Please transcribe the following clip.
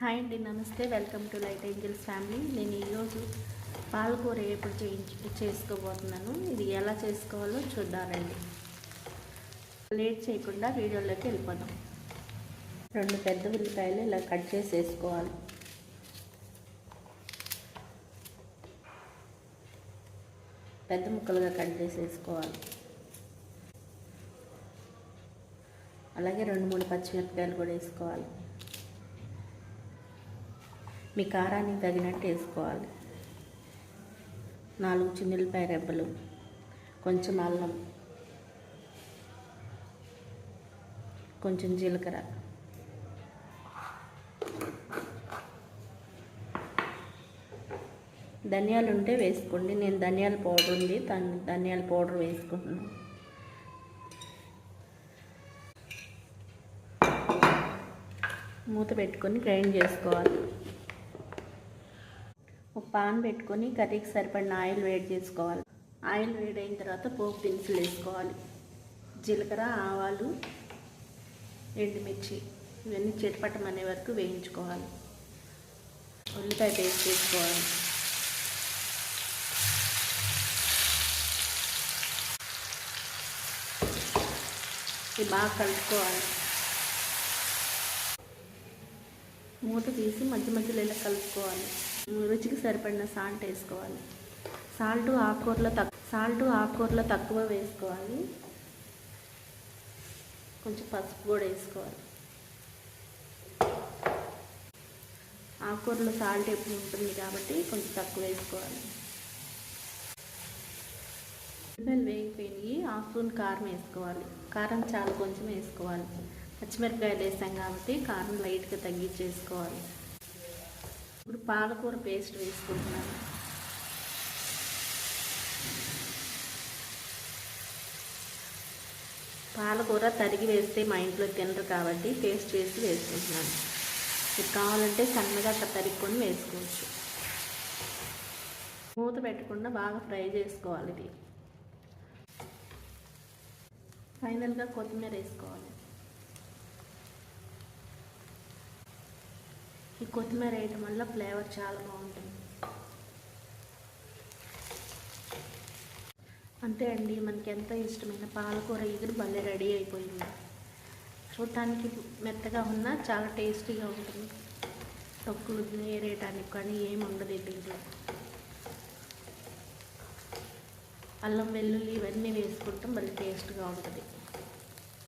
Hi అండి, నమస్తే. Welcome to light angels family. నేను ఈరోజు పాలకూర ఎప్పుడు చేసుకోబోతున్నాను. ఇది ఎలా చేసుకోవాలో చూద్దామండి. లేట్ చేయకుండా వీడియోలోకి వెళ్ళిపోదాం. 2 పెద్ద ఉల్లిపాయలు ఇలా కట్ చేసి వేసుకోవాలి. పెద్ద ముక్కలుగా కట్ చేసి వేసుకోవాలి. అలాగే 2-3 పచ్చిమిరపకాయలు కూడా వేసుకోవాలి. మీ కారానికి తగినట్టు వేసుకోవాలి. 4 చిన్నులపాయ రెబ్బలు, కొంచెం అల్లం, కొంచెం జీలకర్ర, ధనియాలు ఉంటే వేసుకోండి. నేను ధనియాల పౌడర్ ఉంది, ధనియాల పౌడర్ వేసుకుంటున్నాను. మూత పెట్టుకొని గ్రైండ్ చేసుకోవాలి. ఒక పాన్ పెట్టుకొని కర్రీకి సరిపడిన ఆయిల్ వేడి చేసుకోవాలి. ఆయిల్ వేడైన తర్వాత పోపు దినుసులు వేసుకోవాలి. జీలకర్ర, ఆవాలు, ఎండుమిర్చి ఇవన్నీ చిటపటమనే వరకు వేయించుకోవాలి. ఉల్లిపాయ పేస్ట్ వేసుకోవాలి. ఇది బాగా కలుపుకోవాలి. మూత తీసి మధ్య మధ్యలో ఇలా కలుపుకోవాలి. రుచికి సరిపడిన సాల్ట్ వేసుకోవాలి. సాల్ట్ ఆకుకూరలో తక్కువ వేసుకోవాలి. కొంచెం పసుపు కూడా వేసుకోవాలి. ఆకుకూరలో సాల్ట్ ఎప్పుడు ఉంటుంది కాబట్టి కొంచెం తక్కువ వేసుకోవాలి. ఉల్లిపాయలు వేగిపోయి 1/2 స్పూన్ కారం వేసుకోవాలి. కారం చాలా కొంచెం వేసుకోవాలి. పచ్చిమిరపకాయలు వేసాం కాబట్టి కారం లైట్గా తగ్గించేసుకోవాలి. ఇప్పుడు పాలకూర పేస్ట్ వేసుకుంటున్నాను. పాలకూర తరిగి వేస్తే మా ఇంట్లో తినరు కాబట్టి పేస్ట్ వేసి వేసుకుంటున్నాను. మీకు కావాలంటే సన్నగా తరుక్కొని వేసుకోవచ్చు. మూత పెట్టకుండా బాగా ఫ్రై చేసుకోవాలి. ఇది ఫైనల్గా కొత్తిమీర వేసుకోవాలి. ఈ కొత్తిమీర వేయటం వల్ల ఫ్లేవర్ చాలా బాగుంటుంది. అంతే అండి, మనకి ఎంతో ఇష్టమైన పాలకూర ఇగురు భలే రెడీ అయిపోయింది. చూడటానికి మెత్తగా ఉన్నా చాలా టేస్టీగా ఉంటుంది. తొక్కులు ఏరేయటానికి కానీ ఏమి ఉండదు. దీంట్లో అల్లం, వెల్లుల్లి ఇవన్నీ వేసుకుంటాం, భలే టేస్ట్గా ఉంటుంది.